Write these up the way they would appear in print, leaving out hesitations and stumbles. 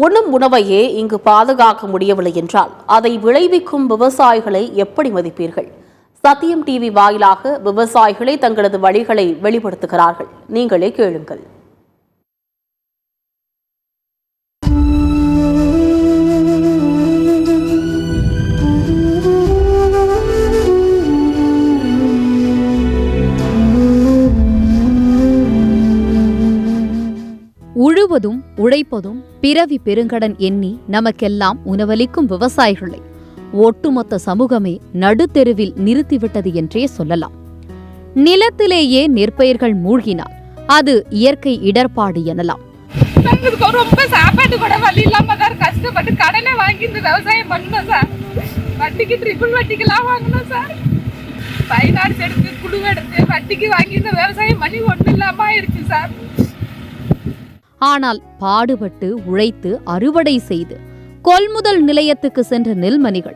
உண்ணும் உணவையே இங்கு பாதுகாக்க முடியவில்லை என்றால் அதை விளைவிக்கும் விவசாயிகளை எப்படி மதிப்பீர்கள்? சத்தியம் டிவி வாயிலாக விவசாயிகளை தங்களது வழிகளை வெளிப்படுத்துகிறார்கள். நீங்களே கேளுங்கள். உழுவதும் உழைப்பதும் பிறவி பெருங்கடன் எண்ணி நமக்கெல்லாம் உணவளிக்கும் விவசாயிகளை ஒட்டுமொத்த சமூகமே நடுத்தெருவில் நிறுத்திவிட்டது என்றே சொல்லலாம். நிலத்திலேயே நெற்பயிர்கள் மூழ்கினால் அது இயற்கை இடர்பாடு எனலாம். ரொம்ப சாப்பாட்டு கூட வழி இல்லாம தான் கஷ்டப்பட்டு கடனை வாங்கி இந்த விவசாயம் பண்ணணும் சார். வட்டிக்கு ட்ரிபிள் வட்டிக்கெல்லாம் வாங்கணும் சார். பைனான்ஸ் எடுத்து குழு எடுத்து வட்டிக்கு வாங்கி இந்த விவசாயம் பண்ணி ஒன்றும் இல்லாம ஆயிடுச்சு சார். ஆனால் பாடுபட்டு உழைத்து அறுவடை செய்து கொள்முதல் நிலையத்துக்கு சென்ற நெல்மணிகள்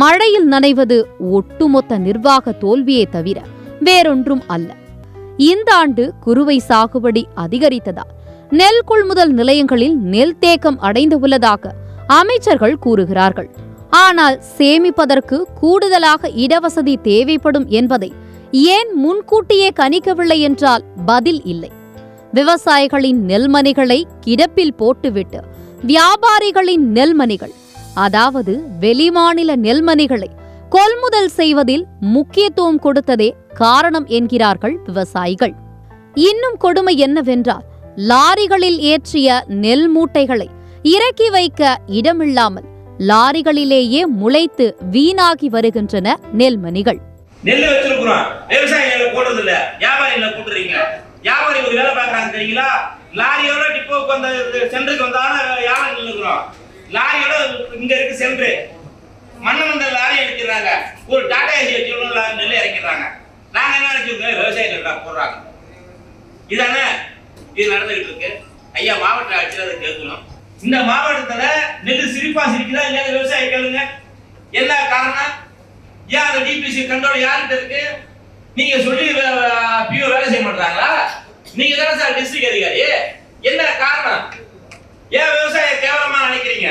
மழையில் நனைவது ஒட்டுமொத்த நிர்வாக தோல்வியே தவிர வேறொன்றும் அல்ல. இந்த ஆண்டு குறுவை சாகுபடி அதிகரித்ததால் நெல் கொள்முதல் நிலையங்களில் நெல் தேக்கம் அடைந்துள்ளதாக அமைச்சர்கள் கூறுகிறார்கள். ஆனால் சேமிப்பதற்கு கூடுதலாக இடவசதி தேவைப்படும் என்பதை ஏன் முன்கூட்டியே கணிக்கவில்லை என்றால் பதில் இல்லை. விவசாயிகளின் நெல்மணிகளை கிடப்பில் போட்டுவிட்டு வியாபாரிகளின் நெல்மணிகள், அதாவது வெளிமாநில நெல்மணிகளை கொள்முதல் செய்வதில் முக்கியத்துவம் கொடுத்ததே காரணம் என்கிறார்கள் விவசாயிகள். இன்னும் கொடுமை என்னவென்றால், லாரிகளில் ஏற்றிய நெல் மூட்டைகளை இறக்கி வைக்க இடமில்லாமல் லாரிகளிலேயே முளைத்து வீணாகி வருகின்றன நெல்மணிகள். நெல் வச்சிருக்கிறோம், விவசாயிகளை போடுறது இல்ல, வியாபாரிகளை கூட்டுறீங்க. வியாபாரி ஒரு வேலை பார்க்கறாங்க தெரியுங்களா? லாரியோட டிப்போக்கு வந்த சென்டருக்கு வந்தாலும் வியாபாரி நின்றுக்கிறோம். லாரியோட இங்க இருக்கு சென்டரு, மண்ணமந்த லாரி அடிக்கிறாங்க, ஒரு டாடா ஏசி வச்சு நெல் இறக்கிறாங்க. நாங்க என்ன நினைச்சிருக்கோம், விவசாயிகள் போடுறாங்க. இதானே இது நடந்துகிட்டு இருக்கு. ஐயா மாவட்ட ஆட்சியர் அதை கேட்கணும். இந்த மாவட்டத்துல நெல் சிரிப்பா சிரிக்குதா இல்லையா? விவசாயி கேளுங்க. என்ன காரணம்? ஏன் அந்த டிபிசி கண்ட்ரோல் யார்கிட்ட இருக்கு? நீங்க சொல்லி பியூ வேலை செய்ய மாட்டாங்களா? நீங்க தானே சார் டிஸ்ட்ரிக்ட் அதிகாரி. என்ன காரணம்? ஏன் விவசாய கேவலமா நினைக்கிறீங்க?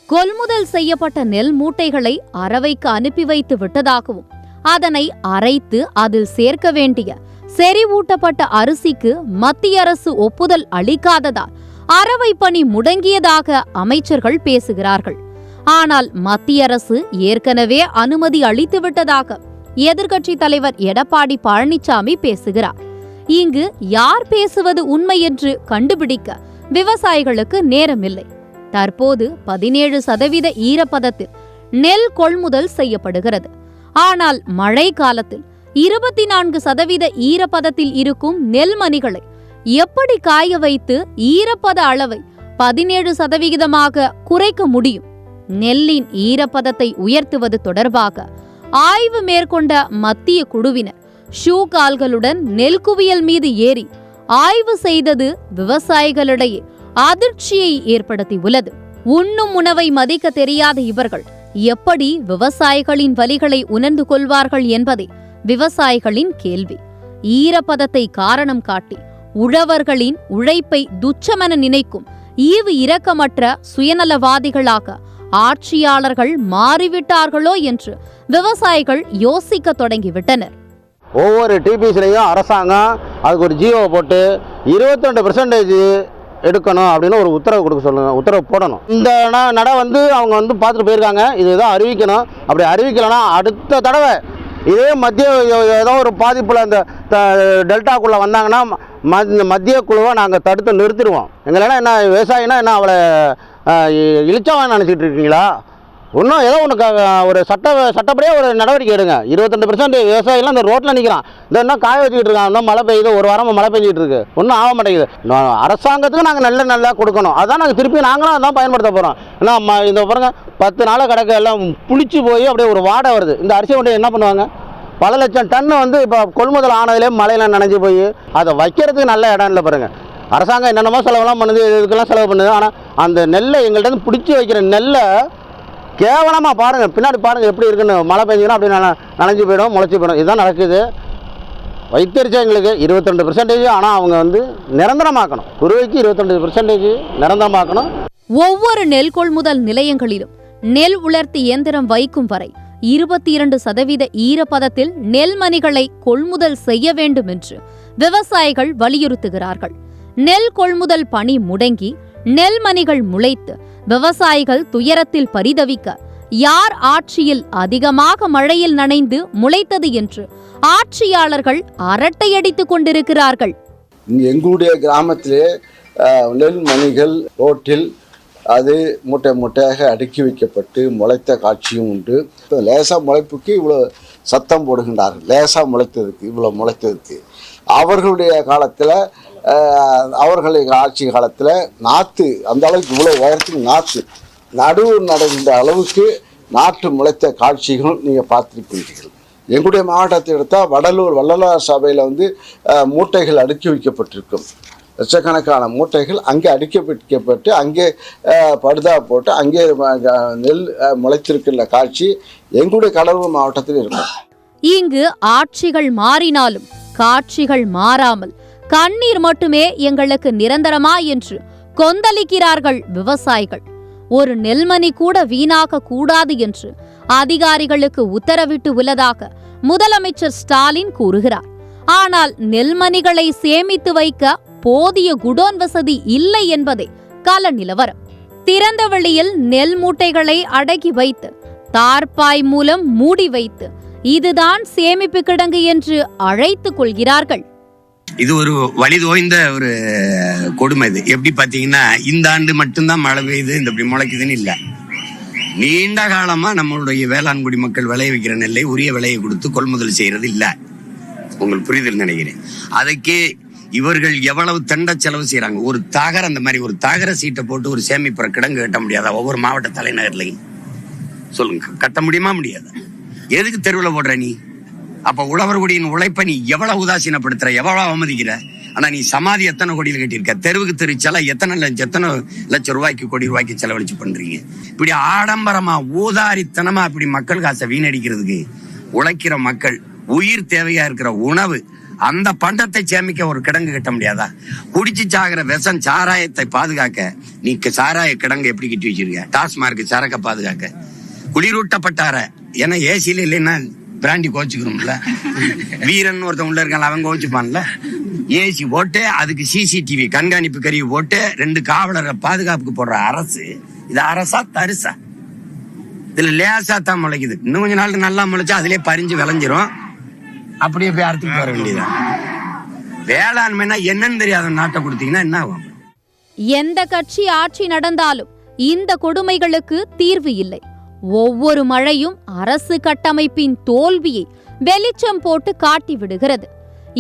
கொள்முதல் செய்யப்பட்ட நெல் மூட்டைகளை அரவைக்கு அனுப்பி வைத்து விட்டதாகவும், அதனை அரைத்து அதில் சேர்க்க வேண்டிய செறிவூட்டப்பட்ட அரிசிக்கு மத்திய அரசு ஒப்புதல் அளிக்காததால் அரவை பணி முடங்கியதாக அமைச்சர்கள் பேசுகிறார்கள். ஆனால் மத்திய அரசு ஏற்கனவே அனுமதி அளித்து விட்டதாக எதிர்க்கட்சி தலைவர் எடப்பாடி பழனிசாமி பேசுகிறார். இங்கு யார் பேசுவது உண்மை என்று கண்டுபிடிக்க விவசாயிகளுக்கு நேரமில்லை. தற்போது 17% ஈரப்பதத்தில் நெல் கொள்முதல் செய்யப்படுகிறது. ஆனால் மழை காலத்தில் 24% ஈரப்பதத்தில் இருக்கும் நெல்மணிகளை எப்படி காய வைத்து ஈரப்பத அளவை 17% குறைக்க முடியும்? நெல்லின் ஈரப்பதத்தை உயர்த்துவது தொடர்பாக ஆய்வு மேற்கொண்ட மத்திய குழுவினர் ஷூ கால்களுடன் நெல் குவியல் மீது ஏறி ஆய்வு செய்தது விவசாயிகளிடையே அதிர்ச்சியை ஏற்படுத்தியுள்ளது. உண்ணும் உணவை மதிக்க தெரியாத இவர்கள் எப்படி விவசாயிகளின் வலிகளை உணர்ந்து கொள்வார்கள் என்பதே விவசாயிகளின் கேள்வி. ஈரப்பதத்தை காரணம் காட்டி உழவர்களின் உழைப்பை துச்சமென நினைக்கும் ஈவு இரக்கமற்ற சுயநலவாதிகளாக ஆட்சியாளர்கள் மாறிவிட்டார்களோ என்று விவசாயிகள் யோசிக்க தொடங்கிவிட்டனர். ஒவ்வொரு டிபிசிலையும் அரசாங்கம் அதுக்கு ஒரு ஜியோ போட்டு 22% எடுக்கணும் அப்படின்னு ஒரு உத்தரவு கொடுக்க சொல்லுங்க, உத்தரவு போடணும். இந்த நட அவங்க பார்த்துட்டு போயிருக்காங்க. இதுதான் அறிவிக்கணும். அப்படி அறிவிக்கலைன்னா அடுத்த தடவை இதே மத்திய ஏதோ ஒரு பாதிப்பில் அந்த டெல்டாக்குள்ளே வந்தாங்கன்னா மத்திய குழுவை நாங்கள் தடுத்து நிறுத்திடுவோம். எங்களெல்லாம் என்ன விவசாயினா என்ன அவளை இழிச்சவன் நினச்சிட்டு இருக்கீங்களா? இன்னும் ஏதோ ஒன்று ஒரு சட்டப்படியே ஒரு நடவடிக்கை எடுங்க. 22% விவசாயிலாம் இந்த ரோட்டில் நிற்கிறான். இந்த இன்னும் காய வச்சுக்கிட்டு இருக்கான். இன்னும் மழை பெய்யுது, ஒரு வாரமாக மழை பெஞ்சிட்டு இருக்கு, ஒன்றும் ஆக மாட்டேங்குது. அரசாங்கத்துக்கு நாங்கள் நல்லா கொடுக்கணும். அதான் நாங்கள் திருப்பி நாங்களும் அதான் பயன்படுத்த போகிறோம். ஏன்னா இந்த பாருங்க 10 நாளாக கிடக்கு, எல்லாம் புளிச்சு போய் அப்படியே ஒரு வாடை வருது. இந்த அரிசி கொண்டு என்ன பண்ணுவாங்க? பல லட்சம் டன்னு இப்போ கொள்முதல் ஆனதுலேயே மழையில் நனைஞ்சு போய் அதை வைக்கிறதுக்கு நல்ல இடம் இல்லை. பாருங்கள், அரசாங்கம் என்னென்னமோ செலவெல்லாம் பண்ணுது, இதுக்கெல்லாம் செலவு பண்ணுது. ஆனால் அந்த நெல்லை எங்கள்கிட்ட பிடிச்சி வைக்கிற நெல்லை கேவலமாக பாருங்கள், பின்னாடி பாருங்கள் எப்படி இருக்குன்னு. மழை பெஞ்சுன்னா அப்படி நனைஞ்சு போயிடும், முளைச்சி போயிடும். இதுதான் நடக்குது. வைத்தறிச்சா எங்களுக்கு 22%. ஆனால் அவங்க நிரந்தரமாக்கணும். குருவைக்கு 22% நிரந்தரமாக்கணும். ஒவ்வொரு நெல் கொள்முதல் நிலையங்களிலும் நெல் உலர்த்தி இயந்திரம் வைக்கும் வரை 22% ஈரப்பதத்தில் நெல்மணிகளை கொள்முதல் செய்ய வேண்டும் என்று விவசாயிகள் வலியுறுத்துகிறார்கள். நெல் கொள்முதல் பணி முடங்கி நெல்மணிகள் முளைத்து விவசாயிகள் துயரத்தில் பரிதவிக்க யார் ஆட்சியில் அதிகமாக மழையில் நனைந்து முளைத்தது என்று ஆட்சியாளர்கள் அரட்டையடித்துக் கொண்டிருக்கிறார்கள். எங்களுடைய கிராமத்திலே நெல் மணிகள் ரோட்டில் அது மூட்டை மூட்டையாக அடுக்கி வைக்கப்பட்டு முளைத்த காட்சியும் உண்டு. இப்போ லேசாக முளைப்புக்கு இவ்வளோ சத்தம் போடுகின்றார்கள். லேசாக முளைத்ததுக்கு இவ்வளோ முளைத்ததுக்கு அவர்களுடைய காலத்தில் அவர்களுடைய ஆட்சி காலத்தில் நாற்று அந்த அளவுக்கு இவ்வளோ உயரத்துக்கு நாற்று நடுவு நடந்த அளவுக்கு நாற்று முளைத்த காட்சிகளும் நீங்கள் பார்த்துருப்பீர்கள். எங்களுடைய மாவட்டத்தை எடுத்தால் வள்ளலார் சபையில் மூட்டைகள் அடுக்கி வைக்கப்பட்டிருக்கும். லட்சக்கணக்கான மூட்டைகள் அங்கே அடுக்கி வைக்கப்பட்டு அங்கே படுதா போட்டு அங்கே நெல் முளைத்திருக்கின்ற காட்சி எங்களுடைய கடலூர் மாவட்டத்தில் இருக்கும். இங்கு ஆட்சிகள் மாறினாலும் காட்சிகள் மாறாமல் கண்ணீர் மட்டுமே எங்களுக்கு நிரந்தரமா என்று கொந்தளிக்கிறார்கள் விவசாயிகள். ஒரு நெல்மணி கூட வீணாக கூடாது என்று அதிகாரிகளுக்கு உத்தரவிட்டு உள்ளதாக முதலமைச்சர் ஸ்டாலின் கூறுகிறார். ஆனால் நெல்மணிகளை சேமித்து வைக்க போதிய குடோன் வசதி இல்லை என்பதே கள நிலவரம். திறந்த வெளியில் நெல் மூட்டைகளை அடக்கி வைத்து தார்பாய் மூலம் மூடி வைத்து இதுதான் சேமிப்பு கிடங்கு என்று அழைத்துக் கொள்கிறார்கள். இது ஒரு வலிதோய்ந்த ஒரு கொடுமை. இது எப்படி பாத்தீங்கன்னா இந்த ஆண்டு மட்டும்தான் மழை பெய்யுது இந்த இப்படி முளைக்குதுன்னு இல்லை. நீண்ட காலமா நம்மளுடைய வேளாண் குடிமக்கள் விளைய வைக்கிற நெல்லை உரிய விலையை கொடுத்து கொள்முதல் செய்யறது இல்லை. உங்களுக்கு புரிதல் நினைக்கிறேன். அதுக்கே இவர்கள் எவ்வளவு தண்ட செலவு செய்யறாங்க. ஒரு அந்த மாதிரி ஒரு தகர சீட்டை போட்டு ஒரு சேமிப்புற கிடங்கு கட்ட முடியாதா? ஒவ்வொரு மாவட்ட தலைநகர்லையும் சொல்லுங்க, கட்ட முடியுமா? முடியாது. எதுக்கு தெருவில் போடுற நீ? அப்ப உழவர்குடியின் உழைப்பை நீ எவ்வளவு உதாசீனப்படுத்துற, எவ்வளவு அவமதிக்கிற? ஆனா நீ சமாதி எத்தனை கோடியில் கட்டியிருக்க, தெருவுக்கு தெரு செல எத்தனை லட்சம் ரூபாய்க்கு கோடி ரூபாய்க்கு செலவழிச்சு பண்றீங்க. இப்படி ஆடம்பரமா ஊதாரித்தனமா இப்படி மக்கள் காசை வீணடிக்கிறதுக்கு உழைக்கிற மக்கள் உயிர் தேவையா இருக்கிற உணவு அந்த பண்டத்தை சேமிக்க ஒரு கிடங்கு கட்ட முடியாதா? குடிச்சு சாகிற விஷம் சாராயத்தை பாதுகாக்க நீ சாராய கிடங்கு எப்படி கட்டி வச்சிருக்க? டாஸ்மார்க் சரக்க பாதுகாக்க குளிரூட்டப்பட்டார ஏன்னா ஏசியில இல்லைன்னா பிராண்டி கோச்சுக்கணும்ல. வீரன் ஒருத்தன் உள்ள இருக்கான், அவன் கோச்சுப்பான்ல. ஏசி போட்டு அதுக்கு சிசிடிவி கண்காணிப்பு கருவி போட்டு 2 காவலரை பாதுகாப்புக்கு போடுற அரசு இது அரசா தரிசா? இதுல லேசா தான் முளைக்குது. இன்னும் கொஞ்ச நாள் நல்லா முளைச்சா அதுலயே பறிஞ்சு விளைஞ்சிரும். அப்படியே போய் அறுத்துட்டு வர வேண்டியதான். வேளாண்மைனா என்னன்னு தெரியாத நாட்டை கொடுத்தீங்கன்னா என்ன ஆகும்? எந்த கட்சி ஆட்சி நடந்தாலும் இந்த கொடுமைகளுக்கு தீர்வு இல்லை. ஒவ்வொரு மழையும் அரசு கட்டமைப்பின் தோல்வியை வெளிச்சம் போட்டு காட்டி விடுகிறது.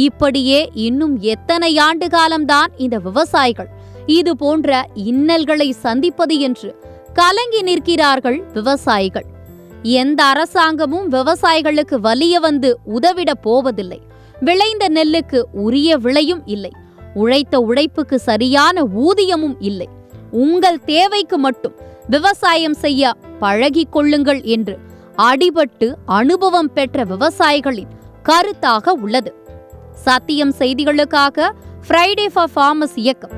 இப்படியே இன்னும் எத்தனை ஆண்டு காலம்தான் இந்த விவசாயிகள் இது போன்ற இன்னல்களை சந்திப்பது என்று கலங்கி நிற்கிறார்கள் விவசாயிகள். எந்த அரசாங்கமும் விவசாயிகளுக்கு வலிய வந்து உதவிட போவதில்லை. விளைந்த நெல்லுக்கு உரிய விலையும் இல்லை. உழைத்த உழைப்புக்கு சரியான ஊதியமும் இல்லை. உங்கள் தேவைக்கு மட்டும் விவசாயம் செய்ய பழகிக் கொள்ளுங்கள் என்று அடிபட்டு அனுபவம் பெற்ற விவசாயிகளின் கருத்தாக உள்ளது. சத்தியம் செய்திகளுக்காக ஃப்ரைடே ஃபார் ஃபார்மர்ஸ் இயக்கம்.